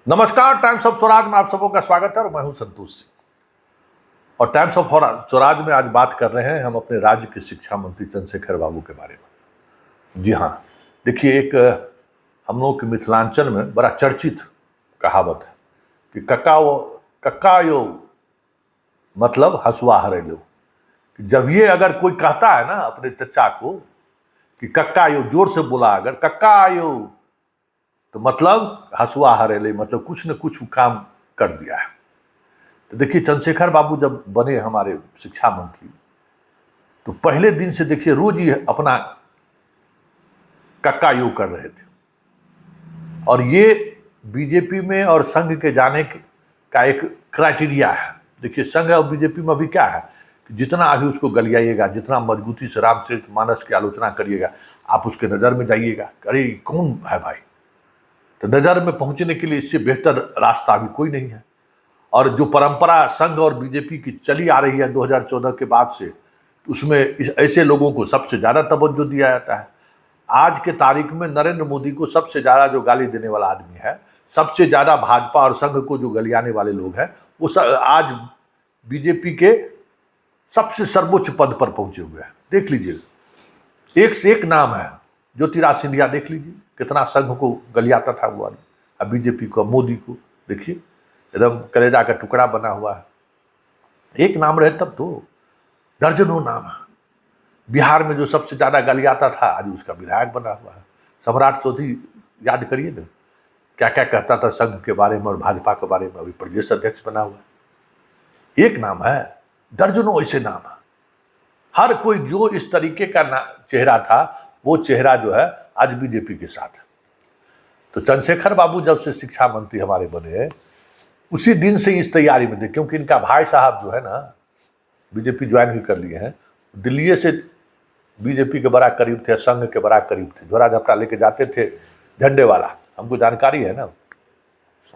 नमस्कार, times of Swaraj में आप सबों का स्वागत है और मैं हूं संतोष सिंह। और टाइम्स ऑफ स्वराज में आज बात कर रहे हैं हम अपने राज्य के शिक्षा मंत्री चंद्रशेखर बाबू के बारे में। जी हाँ, देखिए, एक हम लोग के मिथिलांचल में बड़ा चर्चित कहावत है कि कक्का यो मतलब हसुआ हरे लो। जब ये अगर कोई कहता है ना अपने चचा को कि कक्का यो, जोर से बोला अगर कक्का यो, तो मतलब हसुआ हरेले, मतलब कुछ न कुछ काम कर दिया है। तो देखिए, चंद्रशेखर बाबू जब बने हमारे शिक्षा मंत्री तो पहले दिन से देखिए रोज ही अपना कक्का योग कर रहे थे। और ये बीजेपी में और संघ के जाने का एक क्राइटेरिया है। देखिए, संघ और बीजेपी में अभी क्या है कि जितना अभी उसको गलियाइएगा, जितना मजबूती से रामचरितमानस की आलोचना करिएगा, आप उसके नज़र में जाइएगा, अरे कौन है भाई। तो नज़र में पहुंचने के लिए इससे बेहतर रास्ता अभी कोई नहीं है। और जो परंपरा संघ और बीजेपी की चली आ रही है 2014 के बाद से, उसमें ऐसे लोगों को सबसे ज़्यादा तवज्जो दिया जाता है। आज के तारीख में नरेंद्र मोदी को सबसे ज़्यादा जो गाली देने वाला आदमी है, सबसे ज़्यादा भाजपा और संघ को जो गलियाने वाले लोग हैं, वो आज बीजेपी के सबसे सर्वोच्च पद पर पहुंचे हुए हैं। देख लीजिए, एक से एक नाम है। ज्योतिराज सिंधिया देख लीजिए, कितना संघ को गलियाता था वो आदमी। अब बीजेपी को, मोदी को देखिए, एकदम कलेजा का टुकड़ा बना हुआ है। एक नाम रहे तब तो, दर्जनों नाम है। बिहार में जो सबसे ज्यादा गलियाता था, आज उसका विधायक बना हुआ है। सम्राट चौधरी, याद करिए ना, क्या क्या कहता था संघ के बारे में और भाजपा के बारे में, अभी प्रदेश अध्यक्ष बना हुआ है। एक नाम है, दर्जनों ऐसे नाम है। हर कोई जो इस तरीके का चेहरा था, वो चेहरा जो है आज बीजेपी के साथ है। तो चंद्रशेखर बाबू जब से शिक्षा मंत्री हमारे बने, उसी दिन से इस तैयारी में थे, क्योंकि इनका भाई साहब जो है ना, बीजेपी ज्वाइन भी कर लिए हैं, दिल्ली से बीजेपी के बड़ा करीब थे, संघ के बड़ा करीब थे, झोरा झपटा लेके जाते थे झंडे वाला, हमको जानकारी है ना।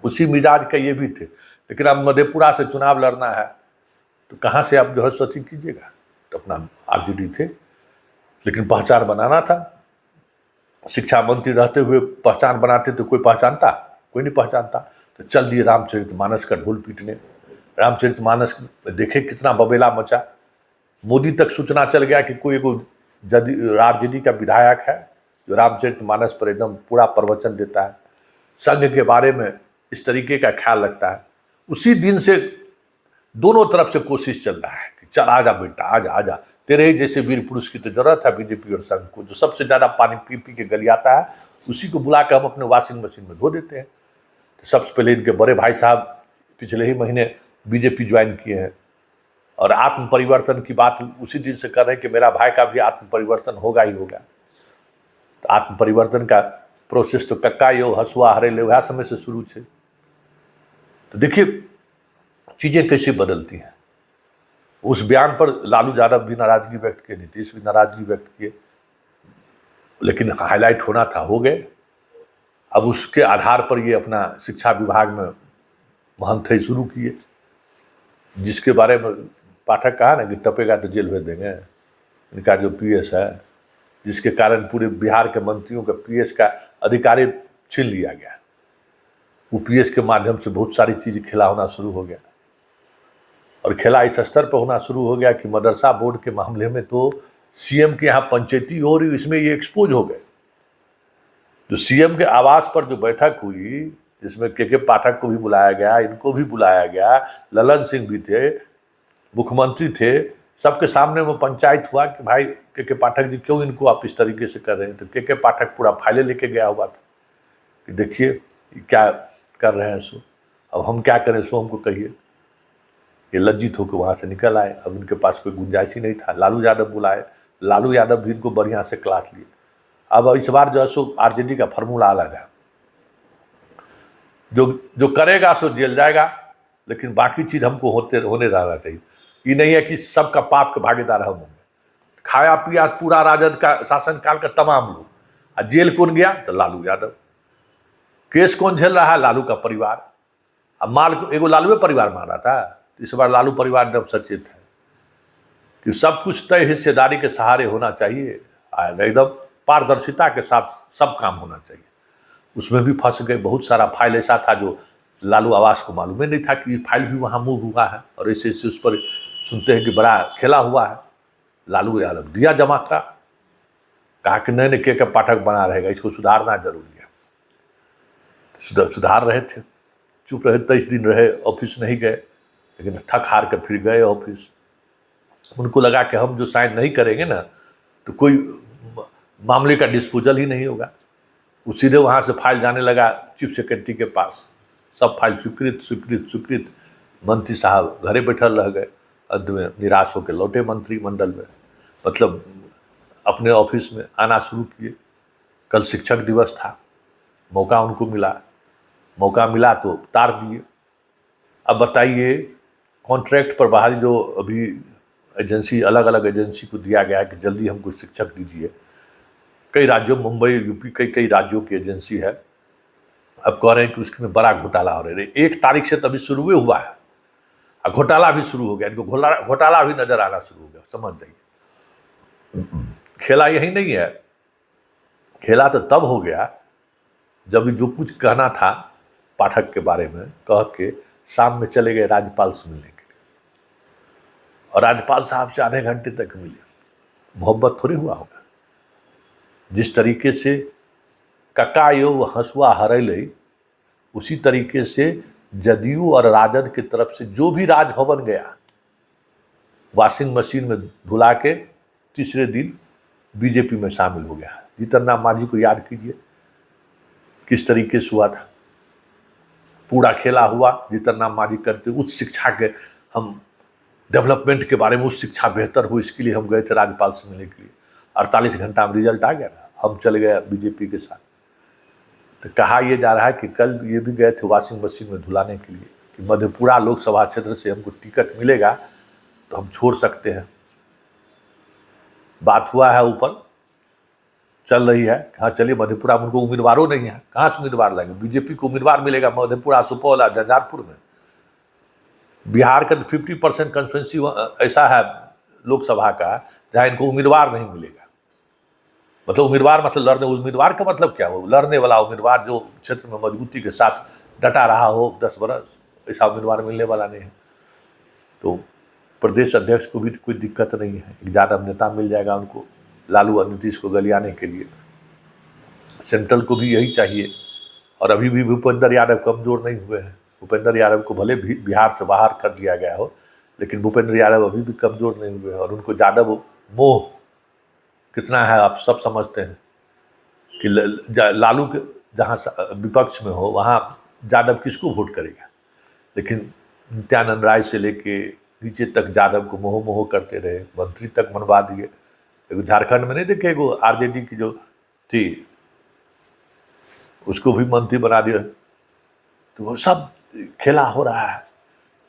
उसी मिजाज के ये भी थे। लेकिन अब मधेपुरा से चुनाव लड़ना है तो कहाँ से आप जो है सचिव कीजिएगा। तो अपना आरजेडी थे, लेकिन पहचान बनाना था। शिक्षा मंत्री रहते हुए पहचान बनाते तो कोई पहचानता? कोई नहीं पहचानता। तो चल दिए रामचरितमानस का ढोल पीटने। रामचरितमानस देखे कितना बबेला मचा। मोदी तक सूचना चल गया कि कोई आरजेडी का विधायक है जो रामचरितमानस पर एकदम पूरा प्रवचन देता है, संघ के बारे में इस तरीके का ख्याल रखता है। उसी दिन से दोनों तरफ से कोशिश चल रहा है कि चल आजा बेटा, आजा आजा, तेरे ही जैसे वीर पुरुष की तो जरूरत है बीजेपी और संघ को। जो सबसे ज्यादा पानी पी पी के गलियाता है, उसी को बुला कर हम अपने वॉशिंग मशीन में धो देते हैं। तो सबसे पहले इनके बड़े भाई साहब पिछले ही महीने बीजेपी ज्वाइन किए हैं, और आत्म परिवर्तन की बात उसी दिन से कर रहे हैं कि मेरा भाई का भी आत्म परिवर्तन होगा ही होगा। तो आत्म परिवर्तन का प्रोसेस तो कक्का यो हसुआ हरे ले वह समय से शुरू थे। तो देखिए चीजें कैसे बदलती हैं। उस बयान पर लालू यादव भी नाराजगी व्यक्त किए, नीतीश भी नाराजगी व्यक्त किए, लेकिन हाईलाइट होना था, हो गए। अब उसके आधार पर ये अपना शिक्षा विभाग में महंथई शुरू किए, जिसके बारे में पाठक कहा ना कि टपेगा तो जेल भेज देंगे। इनका जो पीएस है, जिसके कारण पूरे बिहार के मंत्रियों का पीएस का अधिकारी छीन लिया गया। वो पीएस के माध्यम से बहुत सारी चीज़ खेला होना शुरू हो गया, और खेला इस स्तर पर होना शुरू हो गया कि मदरसा बोर्ड के मामले में तो सीएम के यहाँ पंचायती हो रही, इसमें ये एक्सपोज हो गए। जो सीएम के आवास पर जो बैठक हुई, जिसमें के पाठक को भी बुलाया गया, इनको भी बुलाया गया, ललन सिंह भी थे, मुख्यमंत्री थे, सबके सामने वो पंचायत हुआ कि भाई के पाठक जी क्यों इनको आप इस तरीके से कर रहे हैं। तो के पाठक पूरा फाइलें लेके गया हुआ था कि देखिए क्या कर रहे हैं, सो अब हम क्या करें, सो हमको कहिए। ये लज्जित होकर वहाँ से निकल आए। अब इनके पास कोई गुंजाइश ही नहीं था। लालू यादव बुलाए, लालू यादव भी इनको बढ़िया से क्लास लिए। अब इस बार जो है सो आरजेडी का फॉर्मूला अलग है, जो करेगा सो जेल जाएगा, लेकिन बाकी चीज हमको होने रहना चाहिए। ये नहीं है कि सबका पाप के भागीदार हम होंगे। खाया पिया पूरा राजद का शासनकाल का तमाम लोग, और जेल कौन गया? तो लालू यादव। केस कौन झेल रहा है? लालू का परिवार। अब माल को एगो लालू परिवार मारा था, तो इस बार लालू परिवार एकदम सचेत है कि सब कुछ तय हिस्सेदारी के सहारे होना चाहिए, एकदम पारदर्शिता के साथ सब काम होना चाहिए। उसमें भी फंस गए। बहुत सारा फाइल ऐसा था जो लालू आवास को मालूम ही नहीं था कि फाइल भी वहाँ मूव हुआ है, और ऐसे ऐसे उस पर सुनते हैं कि बड़ा खेला हुआ है। लालू यादव दिया जमा था, कहा कि नहीं के पाठक बना रहेगा, इसको सुधारना जरूरी है। सुधार रहे थे, चुप रहे, 23 दिन रहे, ऑफिस नहीं गए, लेकिन थक हार कर फिर गए ऑफिस। उनको लगा कि हम जो साइन नहीं करेंगे ना तो कोई मामले का डिस्पोजल ही नहीं होगा। वो सीधे वहाँ से फाइल जाने लगा चीफ सेक्रेटरी के पास, सब फाइल स्वीकृत स्वीकृत स्वीकृत। मंत्री साहब घरे बैठल रह गए, अंत में निराश होकर लौटे मंत्रिमंडल में, मतलब अपने ऑफिस में आना शुरू किए। कल शिक्षक दिवस था, मौका उनको मिला तो उतार दिए। अब बताइए, कॉन्ट्रैक्ट पर बाहर जो अभी एजेंसी, अलग अलग एजेंसी को दिया गया है कि जल्दी हमको शिक्षक दीजिए, कई राज्यों, मुंबई, यूपी, कई राज्यों की एजेंसी है। अब कह रहे हैं कि उसमें बड़ा घोटाला हो रहा है। 1 तारीख से तभी शुरू हुआ है और घोटाला भी शुरू हो गया, इनको घोटाला भी नजर आना शुरू हो गया। समझ जाइए, खेला यही नहीं है, खेला तो तब हो गया जब जो कुछ कहना था पाठक के बारे में कह के शाम में चले गए राज्यपाल से मिलने के लिए, और राज्यपाल साहब से आधे घंटे तक मिले। मोहब्बत थोड़ी हुआ होगा। जिस तरीके से कक्का यो हंसुआ हरैले, उसी तरीके से जदयू और राजद की तरफ से जो भी राजभवन गया, वॉशिंग मशीन में धुला के तीसरे दिन बीजेपी में शामिल हो गया। जीतन राम मांझी को याद कीजिए किस तरीके से हुआ था, पूरा खेला हुआ। जीतन राम मांझी करते उच्च शिक्षा के, हम डेवलपमेंट के बारे में, उच्च शिक्षा बेहतर हो इसके लिए हम गए थे राज्यपाल से मिलने के लिए। 48 घंटा में रिजल्ट आ गया ना, हम चले गए बीजेपी के साथ। तो कहा यह जा रहा है कि कल ये भी गए थे वॉशिंग मशीन में धुलाने के लिए कि मधेपुरा लोकसभा क्षेत्र से हमको टिकट मिलेगा तो हम छोड़ सकते हैं। बात हुआ है, ऊपर चल रही है, हाँ चलिए मधेपुरा में उनको उम्मीदवारों नहीं है, कहाँ से उम्मीदवार लाएंगे? बीजेपी को उम्मीदवार मिलेगा मधेपुरा, सुपौल और झंझारपुर में। बिहार का 50% कंस्टिट्यूंसी ऐसा है लोकसभा का जहाँ इनको उम्मीदवार नहीं मिलेगा। मतलब उम्मीदवार, मतलब लड़ने, उम्मीदवार का मतलब क्या हो? लड़ने वाला उम्मीदवार जो क्षेत्र में मजबूती के साथ डटा रहा हो 10 बरस, ऐसा उम्मीदवार मिलने वाला नहीं है। तो प्रदेश अध्यक्ष को भी कोई दिक्कत नहीं है, एक ज़्यादा नेता मिल जाएगा उनको, लालू और नीतीश को गलियाने के लिए। सेंट्रल को भी यही चाहिए। और अभी भी भूपेंद्र यादव कमज़ोर नहीं हुए हैं। भूपेंद्र यादव को भले भी बिहार से बाहर कर दिया गया हो, लेकिन भूपेंद्र यादव अभी भी कमज़ोर नहीं हुए हैं। और उनको यादव मोह कितना है आप सब समझते हैं कि लालू के जहाँ विपक्ष में हो वहाँ यादव किसको वोट करेगा। लेकिन नित्यानंद राय से लेके नीचे तक यादव को मोह करते रहे, मंत्री तक मनवा दिए। एगो झारखंड में नहीं देखे, एगो आरजेडी की जो थी उसको भी मंत्री बना दिया। तो वो सब खेला हो रहा है,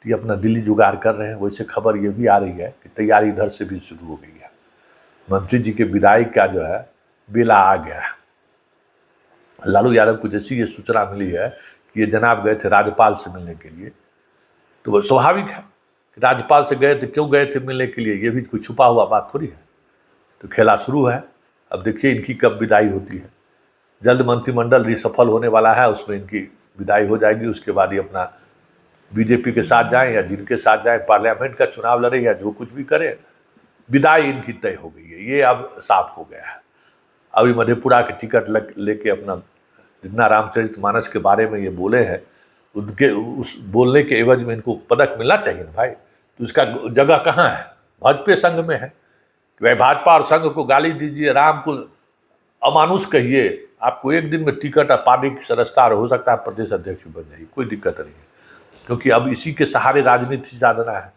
ये अपना दिल्ली जुगाड़ कर रहे हैं। वैसे खबर ये भी आ रही है कि तैयारी इधर से भी शुरू हो गई है। मंत्री जी के विदाई का जो है बेला आ गया है। लालू यादव को जैसी ये सूचना मिली है कि ये जनाब गए थे राज्यपाल से मिलने के लिए, तो वो स्वाभाविक है कि राज्यपाल से गए थे, क्यों गए थे मिलने के लिए, ये भी कोई छुपा हुआ बात थोड़ी है। तो खेला शुरू है। अब देखिए इनकी कब विदाई होती है। जल्द मंत्रिमंडल रिसफल होने वाला है, उसमें इनकी विदाई हो जाएगी। उसके बाद ये अपना बीजेपी के साथ जाएं या जिनके साथ जाएं, पार्लियामेंट का चुनाव लड़े या जो कुछ भी करे, विदाई इनकी तय हो गई है। ये अब साफ हो गया है। अभी मधेपुरा के टिकट लेके अपना जितना रामचरितमानस के बारे में ये बोले हैं, उनके उस बोलने के एवज में इनको पदक मिलना चाहिए ना भाई। तो उसका जगह कहाँ है? भाजपा संघ में है। भाई भाजपा और संघ को गाली दीजिए, राम को अमानुष कहिए, आपको एक दिन में टिकट और पार्टी की सदस्यता हो सकता है प्रदेश अध्यक्ष बन जाएगी, कोई दिक्कत नहीं है। क्योंकि अब इसी के सहारे राजनीति साधना है।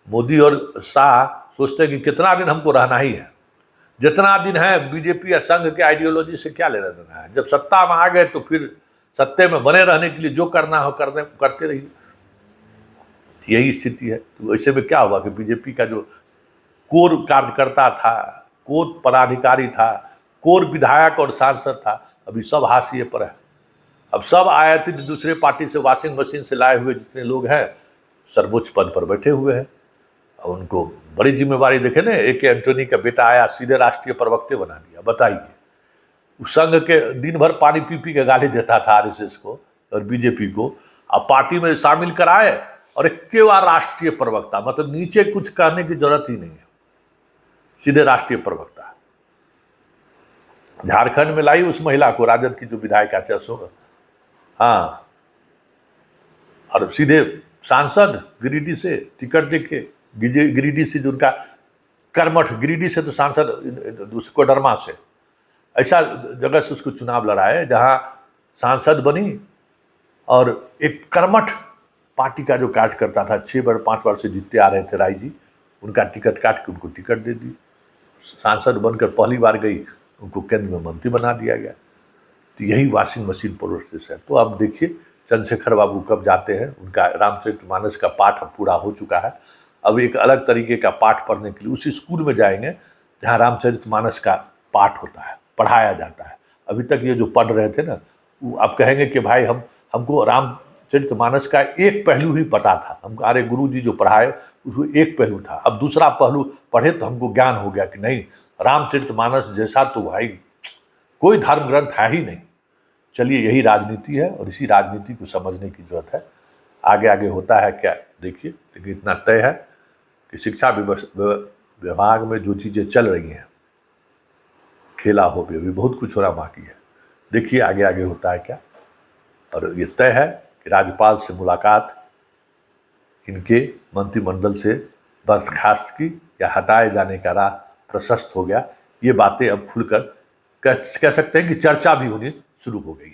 मोदी और शाह सोचते हैं कि कितना दिन हमको रहना ही है, जितना दिन है बीजेपी या संघ के आइडियोलॉजी से क्या लेना देना है। जब सत्ता में आ गए तो फिर सत्ते में बने रहने के लिए जो करना हो करते रहिए, यही स्थिति है। तो ऐसे में क्या हुआ कि बीजेपी का जो कोर कार्यकर्ता था, कोर पदाधिकारी था, कोर विधायक और सांसद था, अभी सब हाशिए पर है। अब सब आयातित दूसरे पार्टी से वॉशिंग मशीन से लाए हुए जितने लोग हैं सर्वोच्च पद पर बैठे हुए हैं। और उनको बड़ी जिम्मेवारी देखे ना, AK एंटोनी का बेटा आया सीधे राष्ट्रीय प्रवक्ते बना दिया। बताइए, उस संघ के दिन भर पानी पी के गाली देता था RSS को और बीजेपी को, अब पार्टी में शामिल कराए और इक्केवार राष्ट्रीय प्रवक्ता, मतलब नीचे कुछ कहने की जरूरत ही नहीं है, सीधे राष्ट्रीय प्रवक्ता। झारखंड में लाई उस महिला को, राजद की जो विधायक है, हाँ, और सीधे सांसद गिरिडीह से टिकट देके, गिरिडीह से जो उनका कर्मठ, गिरिडीह से तो सांसद कोडरमा से, ऐसा जगह से उसको चुनाव लड़ाए जहां सांसद बनी और एक कर्मठ पार्टी का जो कार्यकर्ता था, 6 बार 5 बार से जीतते आ रहे थे राय जी, उनका टिकट काट के उनको टिकट दे दी, सांसद बनकर पहली बार गई, उनको केंद्र में मंत्री बना दिया गया। तो यही वॉशिंग मशीन प्रोसेस है। तो अब देखिए चंद्रशेखर बाबू कब जाते हैं, उनका रामचरितमानस का पाठ अब पूरा हो चुका है, अब एक अलग तरीके का पाठ पढ़ने के लिए उसी स्कूल में जाएंगे जहाँ रामचरितमानस का पाठ होता है, पढ़ाया जाता है। अभी तक ये जो पढ़ रहे थे ना, वो अब कहेंगे कि भाई हमको रामचरितमानस का एक पहलू ही पता था, हमको अरे गुरु जी जो पढ़ाए उसको एक पहलू था, अब दूसरा पहलू पढ़े तो हमको ज्ञान हो गया कि नहीं, रामचरितमानस जैसा तो भाई कोई धर्म ग्रंथ है ही नहीं। चलिए यही राजनीति है और इसी राजनीति को समझने की जरूरत है। आगे आगे होता है क्या देखिए, लेकिन इतना तय है कि शिक्षा विभाग में जो चीज़ें चल रही हैं, खेला हो भी, अभी बहुत कुछ होना बाकी है। देखिए आगे आगे होता है क्या। और ये तय है कि राज्यपाल से मुलाकात इनके मंत्रिमंडल से बर्खास्त की या हटाए जाने का राह प्रशस्त हो गया। ये बातें अब खुलकर कह सकते हैं कि चर्चा भी होनी शुरू हो गई।